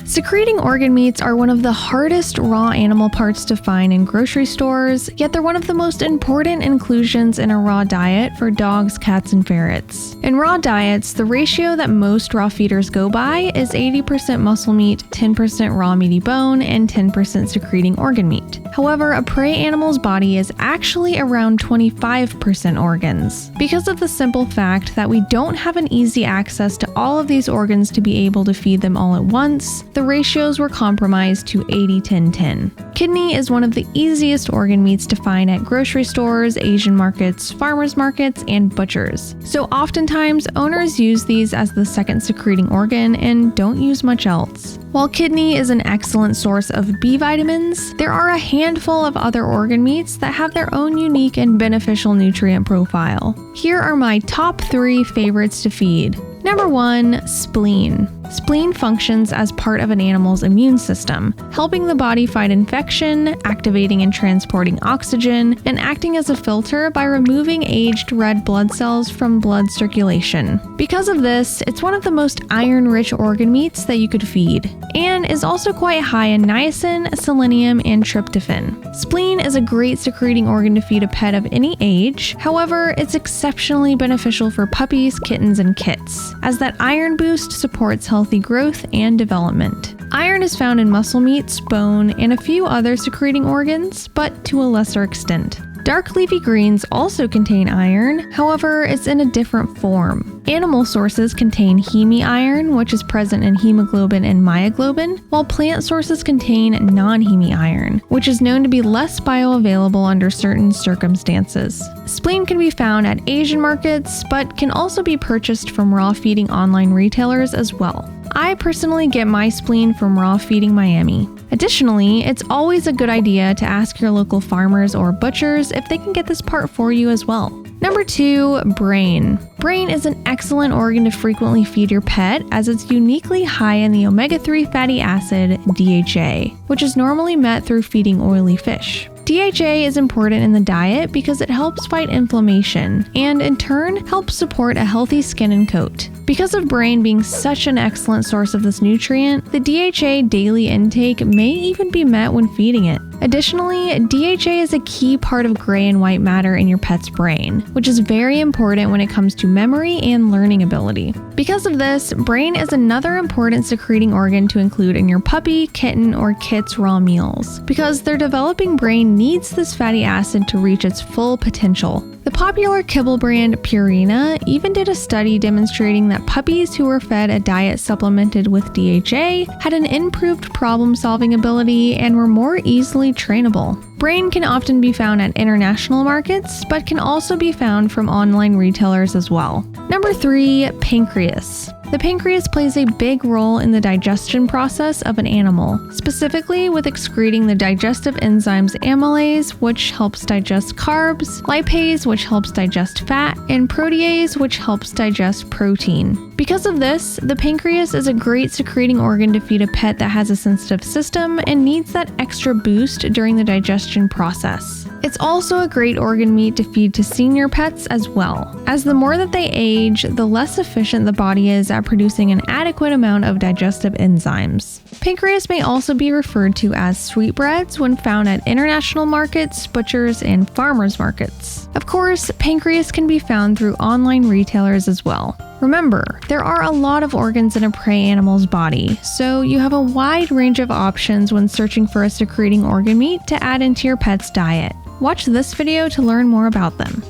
Secreting organ meats are one of the hardest raw animal parts to find in grocery stores, yet they're one of the most important inclusions in a raw diet for dogs, cats, and ferrets. In raw diets, the ratio that most raw feeders go by is 80% muscle meat, 10% raw meaty bone, and 10% secreting organ meat. However, a prey animal's body is actually around 25% organs. Because of the simple fact that we don't have an easy access to all of these organs to be able to feed them all at once, the ratios were compromised to 80-10-10. Kidney is one of the easiest organ meats to find at grocery stores, Asian markets, farmers markets, and butchers. So oftentimes, owners use these as the second secreting organ and don't use much else. While kidney is an excellent source of B vitamins, there are a handful of other organ meats that have their own unique and beneficial nutrient profile. Here are my top 3 favorites to feed. Number 1, spleen. Spleen functions as part of an animal's immune system, helping the body fight infection, activating and transporting oxygen, and acting as a filter by removing aged red blood cells from blood circulation. Because of this, it's one of the most iron-rich organ meats that you could feed, and is also quite high in niacin, selenium, and tryptophan. Spleen is a great secreting organ to feed a pet of any age. However, it's exceptionally beneficial for puppies, kittens, and kits, as that iron boost supports healthy growth and development. Iron is found in muscle meats, bone, and a few other secreting organs, but to a lesser extent. Dark leafy greens also contain iron, however, it's in a different form. Animal sources contain heme-iron, which is present in hemoglobin and myoglobin, while plant sources contain non-heme-iron, which is known to be less bioavailable under certain circumstances. Spleen can be found at Asian markets, but can also be purchased from raw feeding online retailers as well. I personally get my spleen from Raw Feeding Miami. Additionally, it's always a good idea to ask your local farmers or butchers if they can get this part for you as well. Number 2, brain. Brain is an excellent organ to frequently feed your pet as it's uniquely high in the omega-3 fatty acid, DHA, which is normally met through feeding oily fish. DHA is important in the diet because it helps fight inflammation and, in turn, helps support a healthy skin and coat. Because of brain being such an excellent source of this nutrient, the DHA daily intake may even be met when feeding it. Additionally, DHA is a key part of gray and white matter in your pet's brain, which is very important when it comes to memory and learning ability. Because of this, brain is another important secreting organ to include in your puppy, kitten, or kit's raw meals, because their developing brain needs this fatty acid to reach its full potential. The popular kibble brand Purina even did a study demonstrating that puppies who were fed a diet supplemented with DHA had an improved problem-solving ability and were more easily trainable. Brain can often be found at international markets, but can also be found from online retailers as well. Number 3, pancreas. The pancreas plays a big role in the digestion process of an animal, specifically with excreting the digestive enzymes amylase, which helps digest carbs, lipase, which helps digest fat, and protease, which helps digest protein. Because of this, the pancreas is a great secreting organ to feed a pet that has a sensitive system and needs that extra boost during the digestion process. It's also a great organ meat to feed to senior pets as well, as the more that they age, the less efficient the body is at producing an adequate amount of digestive enzymes. Pancreas may also be referred to as sweetbreads when found at international markets, butchers, and farmers markets. Of course, pancreas can be found through online retailers as well. Remember, there are a lot of organs in a prey animal's body, so you have a wide range of options when searching for a secreting organ meat to add into your pet's diet. Watch this video to learn more about them.